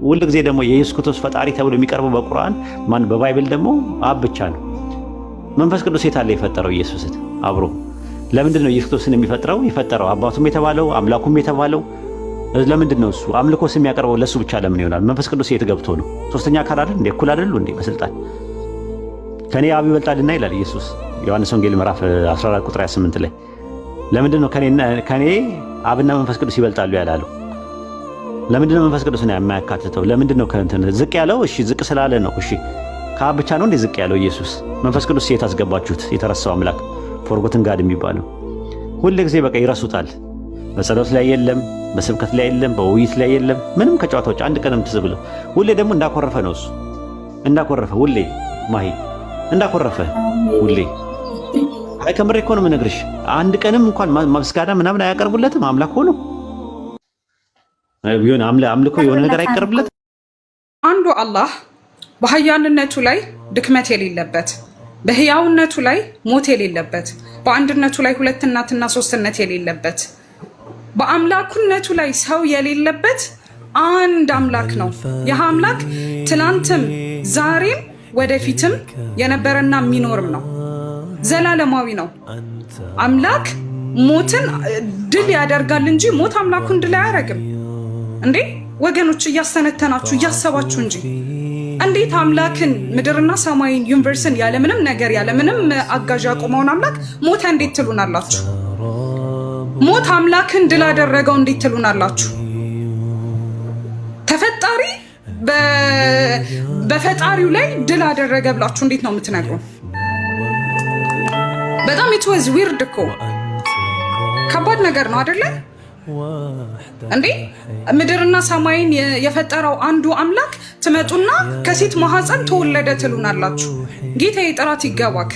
ሁሉ ጊዜ ደግሞ የኢየሱስ ክርስቶስ ፈጣሪ ተብሎ የሚቀርበው በቁርአን ማን በባይብል ደግሞ አብ ብቻ ነው። መንፈስ ቅዱስ የት አለ የፈጠረው ኢየሱስን አብሮ? ለምንድን ነው ኢየሱስ ክርስቶስን የሚፈጥረው የፈጠረው አባቱም የተባለው አምላኩም የተባለው? ለምንድን ነው እሱ አምልኮስ የሚያቀርበው ለሱ ብቻ ለምን ይሆናል? መንፈስ ቅዱስ የት ገብቶ ነው? ሶስተኛ አካል አይደል እንዴ? እኩል አይደሉ እንዴ በስልጣን? ከኔ አብ ይበልጣልና ይላል ኢየሱስ ዮሐንስ ወንጌል ምዕራፍ 14 ቁጥር 28 ላይ። ለምንድን ነው ከኔ አብና መንፈስ ቅዱስ ይበልጣሉ ያላለው? ለምንድን ነው መንፈስ ቅዱስ ነው የማያካትተው? ለምንድን ነው ከእንትን ዝቅ ያለው? እሺ ዝቅ ስላለ ነው። እሺ ከአብ ብቻ ነው እንዴ ዝቅ ያለው ኢየሱስ? መንፈስ ቅዱስ የት አስገባችሁት? የተረሳው አምላክ ፎርጎትን ጋድ የሚባለው ሁሉ ጊዜ በቃ ይረሱታል። በጸሎት ላይ የለም፣ በስብከት ላይ የለም፣ በውይይት ላይ የለም። ምንም ከጨዋታዎች አንድ ቀንም ትዝ ብለው ሁሌ ደግሞ እንዳኮረፈ ነው እሱ። እንዳኮረፈ ሁሌ ማሂ እንዳኮረፈ ሁሌ። አይ ከምሬ እኮ ነው የምነግርሽ። አንድ ቀንም እንኳን ማስጋዳ ምናምን አያቀርቡለትም። አምላክ ሆኖ ቢሆን አምልኮ የሆነ ነገር አይቀርብለትም። አንዱ አላህ በኃያልነቱ ላይ ድክመት የሌለበት፣ በህያውነቱ ላይ ሞት የሌለበት፣ በአንድነቱ ላይ ሁለትነትና ሶስትነት የሌለበት፣ በአምላኩነቱ ላይ ሰው የሌለበት አንድ አምላክ ነው። ይህ አምላክ ትላንትም ዛሬም ወደፊትም የነበረና የሚኖርም ነው። ዘላለማዊ ነው። አምላክ ሞትን ድል ያደርጋል እንጂ ሞት አምላኩን ድል አያደርግም። እንዴ ወገኖች እያስተነተናችሁ እያሰባችሁ እንጂ እንዴት አምላክን ምድርና ሰማይን ዩኒቨርስን ያለምንም ነገር ያለምንም አጋዥ ያቆመውን አምላክ ሞተ እንዴት ትሉናላችሁ? ሞት አምላክን ድል አደረገው እንዴት ትሉናላችሁ? ተፈጣሪ በፈጣሪው ላይ ድል አደረገ ብላችሁ እንዴት ነው የምትነግሩ? በጣም it was weird እኮ ከባድ ነገር ነው አይደለ እንዴ? ምድርና ሰማይን የፈጠረው አንዱ አምላክ ትመጡና ከሴት ማህፀን ተወለደ ትሉናላችሁ። ጌታዬ ጥራት ይገባክ።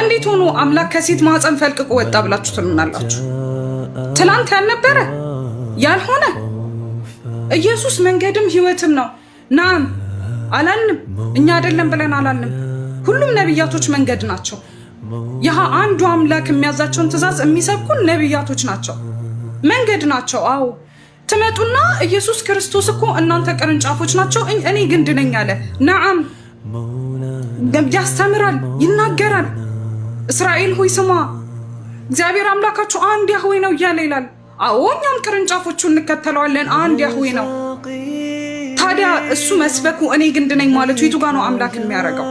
እንዴት ሆኖ አምላክ ከሴት ማህፀን ፈልቅቆ ወጣ ብላችሁ ትሉናላችሁ? ትላንት ያልነበረ ያልሆነ ኢየሱስ መንገድም ህይወትም ነው። ናም አላልንም፣ እኛ አይደለም ብለን አላልንም። ሁሉም ነብያቶች መንገድ ናቸው። ይህ አንዱ አምላክ የሚያዛቸውን ትእዛዝ የሚሰብኩን ነብያቶች ናቸው፣ መንገድ ናቸው። አዎ ትመጡና ኢየሱስ ክርስቶስ እኮ እናንተ ቅርንጫፎች ናቸው እኔ ግንድ ነኝ አለ። ነዓም ያስተምራል፣ ይናገራል። እስራኤል ሆይ ስማ እግዚአብሔር አምላካችሁ አንድ ያህዌ ነው እያለ ይላል። አዎ እኛም ቅርንጫፎቹ እንከተለዋለን፣ አንድ ያህዌ ነው። ታዲያ እሱ መስበኩ እኔ ግንድ ነኝ ማለቱ የቱ ጋር ነው አምላክ የሚያደርገው?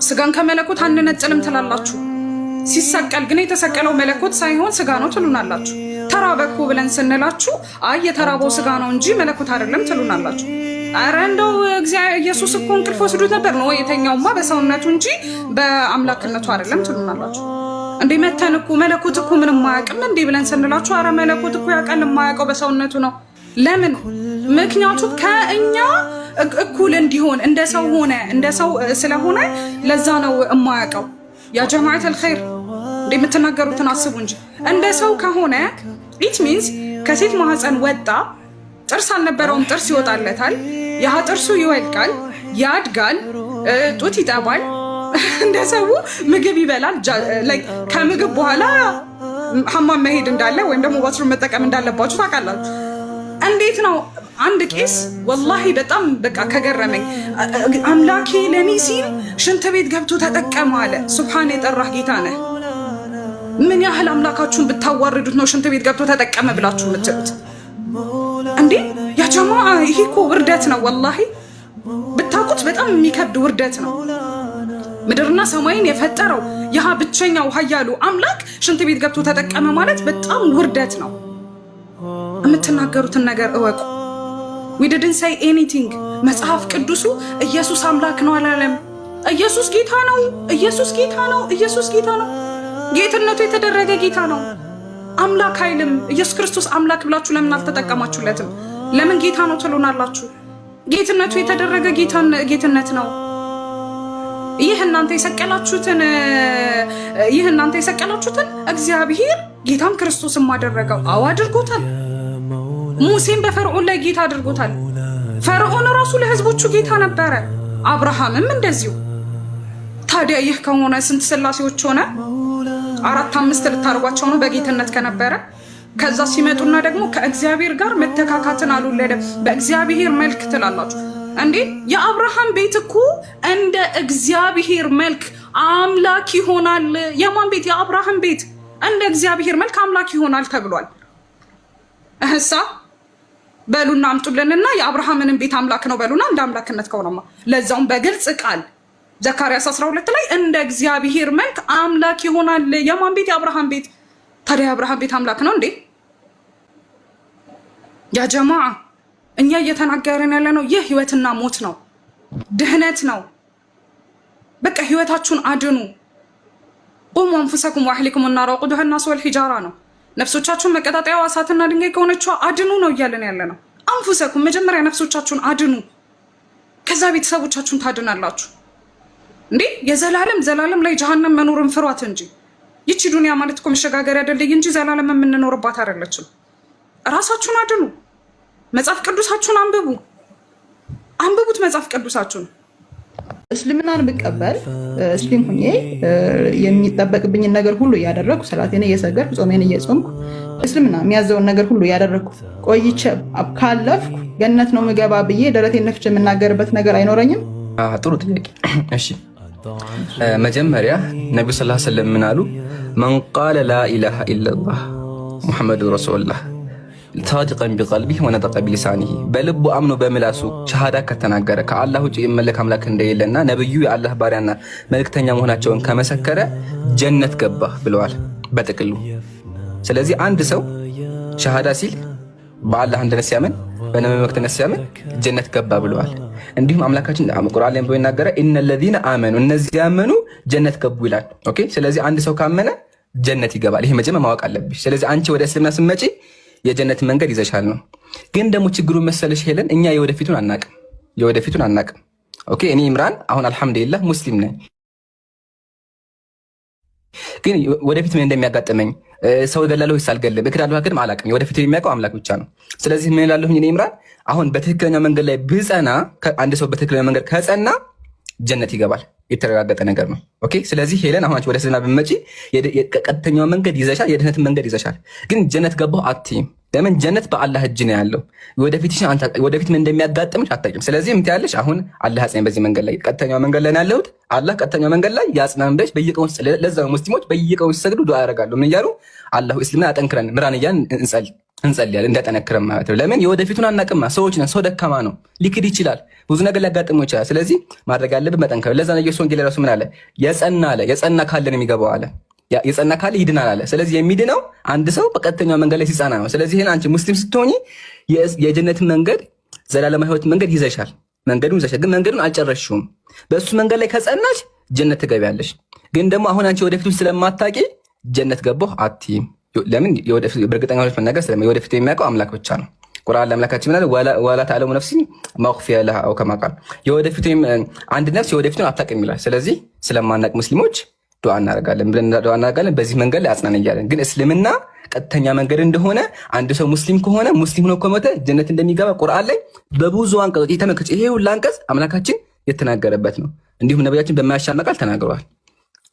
ስጋን ከመለኮት አንነጥልም ትላላችሁ። ሲሰቀል ግን የተሰቀለው መለኮት ሳይሆን ስጋ ነው ትሉናላችሁ። ተራበኩ ብለን ስንላችሁ አይ የተራበው ስጋ ነው እንጂ መለኮት አይደለም ትሉናላችሁ። አረ እንደው እግዚአብሔር ኢየሱስ እኮ እንቅልፍ ወስዶት ነበር ነው የተኛውማ በሰውነቱ እንጂ በአምላክነቱ አይደለም ትሉናላችሁ። እንዴ መተን እኮ መለኮት እኮ ምንም ማያውቅም እንዴ ብለን ስንላችሁ አረ መለኮት እኮ ያውቃል፣ የማያውቀው በሰውነቱ ነው። ለምን? ምክንያቱም ከእኛ እኩል እንዲሆን እንደ ሰው ሆነ፣ እንደ ሰው ስለሆነ ለዛ ነው የማያውቀው። ያ ጀማዓት አልኸይር እንዴ የምትናገሩትን አስቡ እንጂ እንደ ሰው ከሆነ ኢት ሚንስ ከሴት ማህፀን ወጣ፣ ጥርስ አልነበረውም፣ ጥርስ ይወጣለታል፣ ያ ጥርሱ ይወልቃል፣ ያድጋል፣ ጡት ይጠባል፣ እንደ ሰው ምግብ ይበላል። ከምግብ በኋላ ሐማም መሄድ እንዳለ ወይም ደግሞ ባትሩም መጠቀም እንዳለባችሁ ታውቃላችሁ። እንዴት ነው አንድ ቄስ ወላሂ በጣም በቃ ከገረመኝ አምላኬ ለኔ ሲል ሽንት ቤት ገብቶ ተጠቀመ አለ። ሱብሃን የጠራህ ጌታ ነህ። ምን ያህል አምላካችሁን ብታዋርዱት ነው ሽንት ቤት ገብቶ ተጠቀመ ብላችሁ የምትሉት እንዴ? ያ ጀማዓ ይሄ እኮ ውርደት ነው። ወላሂ ብታውቁት በጣም የሚከብድ ውርደት ነው። ምድርና ሰማይን የፈጠረው ያ ብቸኛው ኃያሉ አምላክ ሽንት ቤት ገብቶ ተጠቀመ ማለት በጣም ውርደት ነው። የምትናገሩትን ነገር እወቁ። we didn't say anything። መጽሐፍ ቅዱሱ ኢየሱስ አምላክ ነው አላለም። ኢየሱስ ጌታ ነው፣ ኢየሱስ ጌታ ነው፣ ኢየሱስ ጌታ ነው። ጌትነቱ የተደረገ ጌታ ነው። አምላክ አይልም። ኢየሱስ ክርስቶስ አምላክ ብላችሁ ለምን አልተጠቀማችሁለትም? ለምን ጌታ ነው ትሉናላችሁ? ጌትነቱ የተደረገ ጌትነት ነው። ይህ እናንተ የሰቀላችሁትን እግዚአብሔር ጌታም ክርስቶስም አደረገው። አዎ አድርጎታል። ሙሴን በፈርዖን ላይ ጌታ አድርጎታል። ፈርዖን ራሱ ለህዝቦቹ ጌታ ነበረ፣ አብርሃምም እንደዚሁ። ታዲያ ይህ ከሆነ ስንት ስላሴዎች ሆነ? 4 5 ልታርጓቸው ነው በጌትነት ከነበረ? ከዛ ሲመጡና ደግሞ ከእግዚአብሔር ጋር መተካካትን አልወለደም በእግዚአብሔር መልክ ትላላችሁ እንዴ? የአብርሃም ቤት እኮ እንደ እግዚአብሔር መልክ አምላክ ይሆናል። የማን ቤት? የአብርሃም ቤት እንደ እግዚአብሔር መልክ አምላክ ይሆናል ተብሏል። እህሳ በሉና አምጡልንና የአብርሃምንን ቤት አምላክ ነው በሉና እንደ አምላክነት ከሆነማ ለዛውም በግልጽ ቃል ዘካርያስ 12 ላይ እንደ እግዚአብሔር መልክ አምላክ ይሆናል። የማን ቤት? የአብርሃም ቤት። ታዲያ የአብርሃም ቤት አምላክ ነው እንዴ? ያ ጀማዓ እኛ እየተናገርን ያለ ነው ይህ ህይወትና ሞት ነው፣ ድህነት ነው። በቃ ህይወታችሁን አድኑ። ቁሙ አንፉሰኩም ወአህሊኩም النار وقودها الناس والحجارة ነው። ነፍሶቻችሁን መቀጣጠያዋ እሳትና ድንጋይ ከሆነችው አድኑ ነው እያለን ያለ ነው። አንፉሰኩም መጀመሪያ ነፍሶቻችሁን አድኑ፣ ከዛ ቤተሰቦቻችሁን ታድናላችሁ። እንዴ ዘላለም ላይ ጀሃነም መኖርን ፍሯት እንጂ ይቺ ዱንያ ማለት እኮ መሸጋገሪያ አይደለኝ እንጂ ዘላለም የምንኖርባት አይደለችም። ራሳችሁን አድኑ። መጽሐፍ ቅዱሳችሁን አንብቡት መጽሐፍ ቅዱሳችሁን። እስልምናን ብቀበል እስሊም ሁኜ የሚጠበቅብኝን ነገር ሁሉ እያደረግኩ ሰላቴን እየሰገድኩ ጾሜን እየጾምኩ እስልምና የሚያዘውን ነገር ሁሉ እያደረግኩ ቆይቼ ካለፍኩ ገነት ነው ምገባ ብዬ ደረቴን ነፍቼ የምናገርበት ነገር አይኖረኝም? ጥሩ ጥያቄ። እሺ መጀመሪያ ነብዩ ሰለላሁ ዐለይሂ ወሰለም ምን አሉ? መን ቃለ ላ ኢላሃ ኢለላህ ሙሐመዱ ረሱሉላህ ሳዲቀን ቢቀልቢህ ወነጠቀ ቢሊሳኒህ በልቡ አምኖ በምላሱ ሸሃዳ ከተናገረ ከአላህ ውጭ የሚመለክ አምላክ እንደሌለና ነብዩ የአላህ ባሪያና መልእክተኛ መሆናቸውን ከመሰከረ ጀነት ገባ ብለዋል በጥቅሉ። ስለዚህ አንድ ሰው ሸሃዳ ሲል በአላህ አንድነት ሲያምን በነብዩ መልእክተኝነት ሲያምን ጀነት ገባ ብለዋል። እንዲሁም አምላካችን ቁርአን ላይ ይናገረ ኢነለዚነ አመኑ እነዚህ ያመኑ ጀነት ገቡ ይላል። ኦኬ። ስለዚህ አንድ ሰው ካመነ ጀነት ይገባል። ይሄ መጀመሪያ ማወቅ አለብሽ። ስለዚህ አንቺ ወደ እስልምና ስትመጪ የጀነት መንገድ ይዘሻል ነው። ግን ደግሞ ችግሩ መሰለሽ ሄለን እኛ የወደፊቱን አናቅም። ኦኬ። እኔ ኢምራን አሁን አልሐምዱሊላህ ሙስሊም ነኝ። ግን ወደፊት ምን እንደሚያጋጥመኝ ሰው ገላለሁ ወይስ አልገለም እክዳለሁ ግን አላቅም። የወደፊቱ የሚያውቀው አምላክ ብቻ ነው። ስለዚህ ምን እላለሁኝ እኔ ኢምራን አሁን በትክክለኛ መንገድ ላይ ብጸና፣ አንድ ሰው በትክክለኛ መንገድ ከጸና ጀነት ይገባል። የተረጋገጠ ነገር ነው። ኦኬ። ስለዚህ ሄለን አሁን ወደ እስልምና ብትመጪ ቀጥተኛው መንገድ ይዘሻል፣ የድህነትን መንገድ ይዘሻል። ግን ጀነት ገባሁ አትይም። ለምን? ጀነት በአላህ እጅ ነው ያለው። ወደፊት ምን እንደሚያጋጥምሽ አታውቂም። ስለዚህ ምን ትያለሽ? አሁን አላህ ያጽናኝ በዚህ መንገድ ላይ ቀጥተኛው መንገድ ላይ ያለሁት አላህ ቀጥተኛው መንገድ ላይ ያጽናኝ ብለሽ በየቀኑ ለዛ ሙስሊሞች በየቀኑ ሲሰግዱ ዱዓ ያደርጋሉ። ምን እያሉ? አላሁ እስልምና አጠንክረን ምራን እያን እንጸልያለን እንዳጠነክረን ማለት ነው። ለምን? የወደፊቱን አናውቅማ። ሰዎች ነን። ሰው ደካማ ነው፣ ሊክድ ይችላል፣ ብዙ ነገር ሊያጋጥመው ይችላል። ስለዚህ ማድረግ ያለብን መጠንከር። ለዛ ነው ኢየሱስ ወንጌል ራሱ ምን አለ? የጸና ካለ ነው የሚገባው አለ። የጸና ካለ ይድናል አለ። ስለዚህ የሚድነው አንድ ሰው በቀጥተኛው መንገድ ላይ ሲጸና ነው። ስለዚህ ይሄን አንቺ ሙስሊም ስትሆኚ የጀነትን መንገድ ዘላለማዊ ሕይወት መንገድ ይዘሻል። መንገዱን ይዘሻል፣ ግን መንገዱን አልጨረስሽውም። በእሱ መንገድ ላይ ከጸናሽ ጀነት ትገቢያለሽ። ግን ደግሞ አሁን አንቺ ወደፊቱን ስለማታውቂ ጀነት ገባሁ አትይም። ለምን? በእርግጠኛ ሆነሽ መናገር የወደፊቱ የሚያውቀው አምላክ ብቻ ነው። ቁርአን ለአምላካችን ምን አለ? ወላ ተዕለሙ ነፍሲ ማ ኡኽፊየ ለሃ አው ከማ ቃል የወደፊቱ አንድ ነፍስ የወደፊቱን አታውቅም ይላል። ስለዚህ ስለማናውቅ ሙስሊሞች ዱዓ እናደርጋለን። በዚህ መንገድ ላይ አጽናን እያለን። ግን እስልምና ቀጥተኛ መንገድ እንደሆነ አንድ ሰው ሙስሊም ከሆነ ሙስሊም ሆኖ ከሞተ ጀነት እንደሚገባ ቁርአን ላይ በብዙ አንቀጾች ተመልከች። ይሄ ሁሉ አንቀጽ አምላካችን የተናገረበት ነው። እንዲሁም ነብያችን በማያሻማ ቃል ተናግረዋል።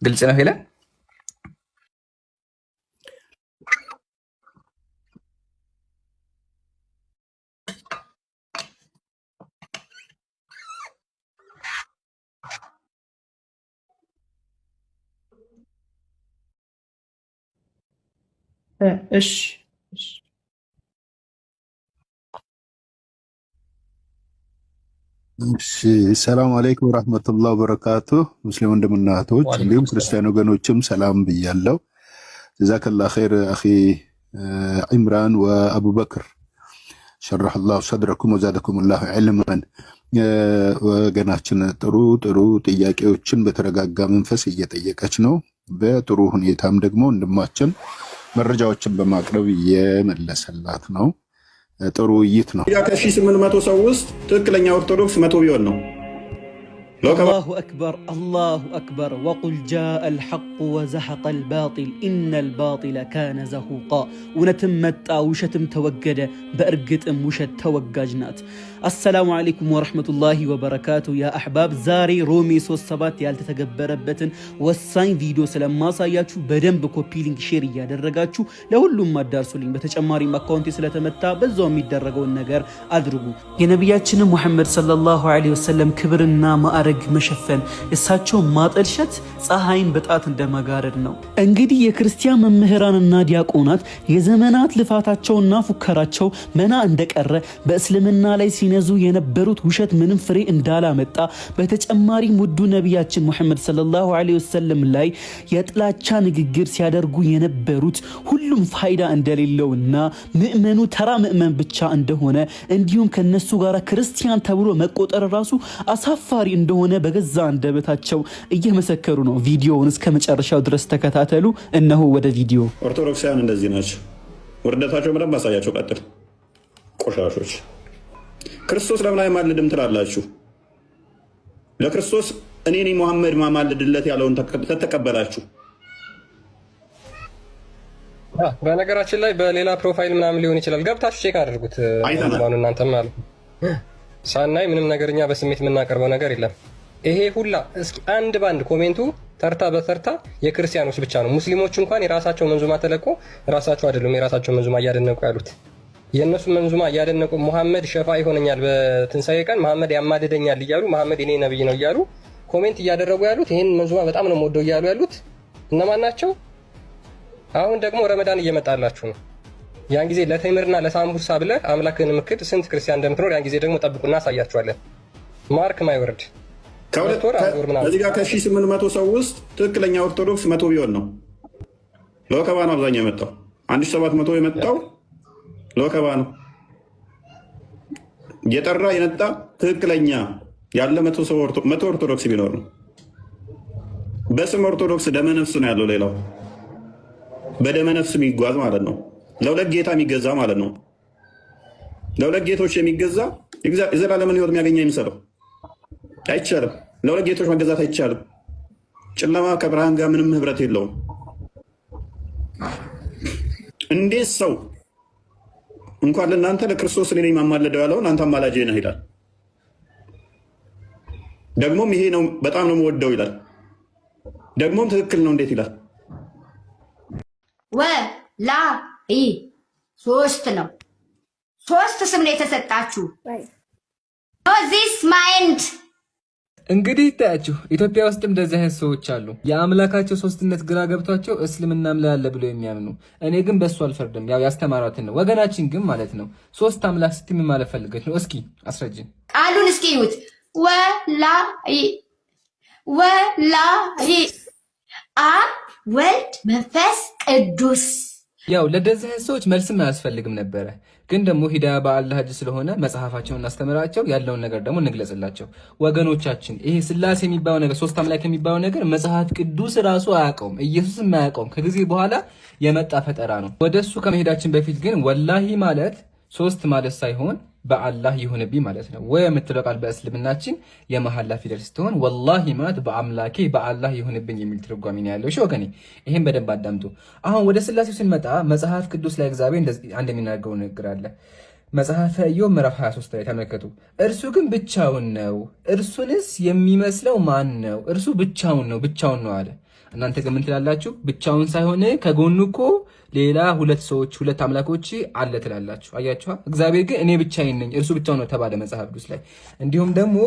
ግልጽ ነው ሄለን? እሺ ሰላም አለይኩም ወራህመቱላሂ ወበረካቱ። ሙስሊም ወንድምና እህቶች እንዲሁም ክርስቲያን ወገኖችም ሰላም ብያለሁ። ጀዛከላሁ ኸይር አኺ ኢምራን ወአቡበክር ሸረሐላሁ ሰድረኩም ወዛደኩሙላሁ ዒልመን። ወገናችን ጥሩ ጥያቄዎችን በተረጋጋ መንፈስ እየጠየቀች ነው። በጥሩ ሁኔታም ደግሞ ወንድማችን መረጃዎችን በማቅረብ እየመለሰላት ነው። ጥሩ ውይይት ነው። ከ800 ሰው ውስጥ ትክክለኛ ኦርቶዶክስ 100 ቢሆን ነው። الله أكبر الله أكبر وقل جاء الحق وزحق الباطل إن الباطل كان زهوقا ونتمت وشتم توجد بأرقت وشت توججنات. السلام عليكم ورحمة الله وبركاته يا أحباب. زاري رومي سوس سبات يالتتقبر بتن والساين فيديو سلام ما ساياتشو بدن بكوبي لينك شيري يادرقاتشو لهلوم ما دارسو لين بتجماري ماكونتي سلتمتا بزوم يدرقو النقر أدرقو የነቢያችን ሙሐመድ ሰለላሁ ዐለይሂ ወሰለም ክብርና ማዕረግ መሸፈን እሳቸው ማጠልሸት ፀሐይን በጣት እንደመጋረድ ነው። እንግዲህ የክርስቲያን መምህራንና ዲያቆናት የዘመናት ልፋታቸውና ፉከራቸው መና እንደቀረ በእስልምና ላይ ሲነዙ የነበሩት ውሸት ምንም ፍሬ እንዳላመጣ በተጨማሪም ውዱ ነቢያችን ሙሐመድ ሰለላሁ ዐለይሂ ወሰለም ላይ የጥላቻ ንግግር ሲያደርጉ የነበሩት ሁሉም ፋይዳ እንደሌለውና ምእመኑ ተራ ምእመን ብቻ እንደሆነ እንዲሁም ከነሱ ጋር ክርስቲያን ተብሎ መቆጠር ራሱ አሳፋሪ እንደሆነ በገዛ አንደበታቸው እየመሰከሩ ነው። ቪዲዮውን እስከ መጨረሻው ድረስ ተከታተሉ። እነሆ ወደ ቪዲዮ። ኦርቶዶክሳውያን እንደዚህ ናቸው። ውርደታቸው በደንብ አሳያቸው። ቀጥል። ቆሻሾች ክርስቶስ ለምን አይማልድም ትላላችሁ? ለክርስቶስ እኔ ሙሐመድ ማማልድለት ያለውን ተቀበላችሁ። በነገራችን ላይ በሌላ ፕሮፋይል ምናምን ሊሆን ይችላል። ገብታችሁ ቼክ አድርጉት። እናንተም ማለት ሳናይ ምንም ነገርኛ በስሜት የምናቀርበው ነገር የለም። ይሄ ሁላ እስኪ አንድ ባንድ ኮሜንቱ ተርታ በተርታ የክርስቲያኖች ብቻ ነው። ሙስሊሞች እንኳን የራሳቸው መንዙማ ተለቆ ራሳቸው አይደሉም የራሳቸው መንዙማ እያደነቁ ያሉት። የእነሱ መንዙማ እያደነቁ መሐመድ ሸፋ ይሆነኛል በትንሳኤ ቀን፣ መሐመድ ያማልደኛል እያሉ መሐመድ የኔ ነብይ ነው እያሉ ኮሜንት እያደረጉ ያሉት ይሄን መንዙማ በጣም ነው የምወደው እያሉ ያሉት እነማን ናቸው? አሁን ደግሞ ረመዳን እየመጣላችሁ ነው። ያን ጊዜ ለተምርና ለሳምቡሳ ብለህ አምላክህን ምክድ ስንት ክርስቲያን እንደምትኖር ያን ጊዜ ደግሞ ጠብቁና አሳያችኋለን። ማርክ ማይ ወርድ። እዚህ ጋር ከ1800 ሰው ውስጥ ትክክለኛ ኦርቶዶክስ 100 ቢሆን ነው። ለወከባ ነው አብዛኛው የመጣው። 1700 የመጣው ለወከባ ነው። የጠራ የነጣ ትክክለኛ ያለ 100 ኦርቶዶክስ ቢኖር ነው። በስም ኦርቶዶክስ ደመነፍስ ነው ያለው። ሌላው በደመነፍስ የሚጓዝ ማለት ነው። ለሁለት ጌታ የሚገዛ ማለት ነው። ለሁለት ጌቶች የሚገዛ የዘላለምን ሕይወት የሚያገኝ የሚመስለው አይቻልም። ለሁለት ጌቶች መገዛት አይቻልም። ጨለማ ከብርሃን ጋር ምንም ህብረት የለውም። እንዴት ሰው እንኳን ለእናንተ ለክርስቶስ እኔ ነኝ የማማልደው ያለውን አንተ አማላጄ ነህ ይላል። ደግሞም ይሄ ነው በጣም ነው የምወደው ይላል። ደግሞም ትክክል ነው እንዴት ይላል? ወላሂ ሶስት ነው። ሶስት ስም ነው የተሰጣችሁ። ዚስ ማይንድ እንግዲህ ይታያችሁ ኢትዮጵያ ውስጥ እንደዚህ አይነት ሰዎች አሉ። የአምላካቸው ሶስትነት ግራ ገብቷቸው እስልምናም ላይ አለ ብሎ የሚያምኑ። እኔ ግን በሱ አልፈርድም። ያው ያስተማሯትን ነው። ወገናችን ግን ማለት ነው ሶስት አምላክ ስትይ ምን ማለት ፈልገች ነው? እስኪ አስረጅን። ቃሉን እስኪ ይዩት። ወላሂ አብ ወልድ መንፈስ ቅዱስ። ያው ለደዚህ ሰዎች መልስም አያስፈልግም ነበረ። ግን ደግሞ ሂዳያ በአላህ እጅ ስለሆነ መጽሐፋቸውን እናስተምራቸው፣ ያለውን ነገር ደግሞ እንግለጽላቸው። ወገኖቻችን ይሄ ስላሴ የሚባለው ነገር ሶስት አምላክ የሚባለው ነገር መጽሐፍ ቅዱስ ራሱ አያውቀውም፣ ኢየሱስም አያውቀውም። ከጊዜ በኋላ የመጣ ፈጠራ ነው። ወደሱ ከመሄዳችን በፊት ግን ወላሂ ማለት ሶስት ማለት ሳይሆን በአላህ ይሁንብኝ ማለት ነው። ወይ የምትለው ቃል በእስልምናችን የመሐላ ፊደል ስትሆን ወላሂ ማለት በአምላኬ በአላህ ይሁንብኝ የሚል ትርጓሜ ነው ያለው። እሺ ወገኔ ይሄን በደንብ አዳምጡ። አሁን ወደ ስላሴው ስንመጣ መጽሐፍ ቅዱስ ላይ እግዚአብሔር አንድ የሚናገረው ንግግር አለ። መጽሐፈ ኢዮብ ምዕራፍ 23 ላይ ተመልከቱ። እርሱ ግን ብቻውን ነው፣ እርሱንስ የሚመስለው ማን ነው? እርሱ ብቻውን ነው አለ። እናንተ ግን ምን ትላላችሁ? ብቻውን ሳይሆን ከጎኑ እኮ ሌላ ሁለት ሰዎች ሁለት አምላኮች አለ ትላላችሁ። አያችኋ? እግዚአብሔር ግን እኔ ብቻዬን ነኝ እርሱ ብቻው ነው ተባለ መጽሐፍ ቅዱስ ላይ። እንዲሁም ደግሞ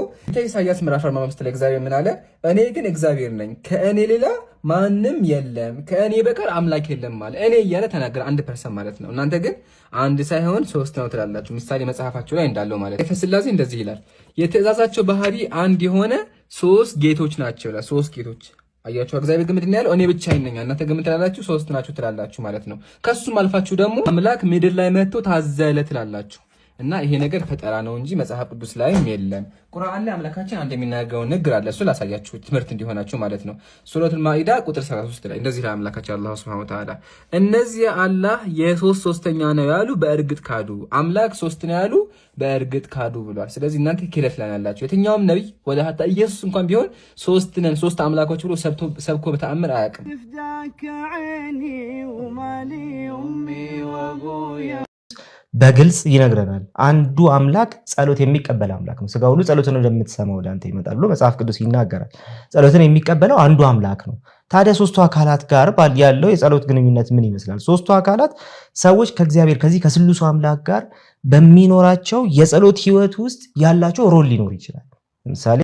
ኢሳይያስ ምዕራፍ 45 ላይ እግዚአብሔር ምን አለ? እኔ ግን እግዚአብሔር ነኝ፣ ከእኔ ሌላ ማንም የለም፣ ከእኔ በቀር አምላክ የለም አለ። እኔ እያለ ተናገረ። 1% ማለት ነው። እናንተ ግን አንድ ሳይሆን ሶስት ነው ትላላችሁ። ምሳሌ መጽሐፋችሁ ላይ እንዳለው ማለት ነው። ስላሴ እንደዚህ ይላል፣ የትእዛዛቸው ባህሪ አንድ የሆነ ሶስት ጌቶች ናቸው ይላል። ሶስት ጌቶች አያችሁ። እግዚአብሔር ግን ምንድን ያለው? እኔ ብቻዬን ነኝ፣ እናንተ ግን ምን ትላላችሁ? ሶስት ናችሁ ትላላችሁ ማለት ነው። ከሱም አልፋችሁ ደግሞ አምላክ ምድር ላይ መጥቶ ታዘለ ትላላችሁ። እና ይሄ ነገር ፈጠራ ነው እንጂ መጽሐፍ ቅዱስ ላይም የለም። ቁርአን ላይ አምላካችን አንድ የሚናገረው ንግር አለ። እሱ ላሳያችሁ ትምህርት እንዲሆናችሁ ማለት ነው። ሱረቱል ማኢዳ ቁጥር 33 ላይ እንደዚህ ላይ አምላካችን አላህ Subhanahu Wa Ta'ala እነዚህ አላህ የ3/3ኛ ነው ያሉ በእርግጥ ካዱ፣ አምላክ 3 ነው ያሉ በእርግጥ ካዱ ብሏል። ስለዚህ እናንተ ክህደት ላይ ያላችሁ የትኛውም ነብይ ወደ ሀታ ኢየሱስ እንኳን ቢሆን 3 ነን 3 አምላኮች ብሎ ሰብኮ በተአምር አያውቅም። በግልጽ ይነግረናል። አንዱ አምላክ ጸሎት የሚቀበል አምላክ ነው። ስጋ ሁሉ ጸሎትን እንደምትሰማው ወደ አንተ ይመጣል ብሎ መጽሐፍ ቅዱስ ይናገራል። ጸሎትን የሚቀበለው አንዱ አምላክ ነው። ታዲያ ሶስቱ አካላት ጋር ያለው የጸሎት ግንኙነት ምን ይመስላል? ሶስቱ አካላት ሰዎች ከእግዚአብሔር ከዚህ ከስሉሱ አምላክ ጋር በሚኖራቸው የጸሎት ህይወት ውስጥ ያላቸው ሮል ሊኖር ይችላል። ለምሳሌ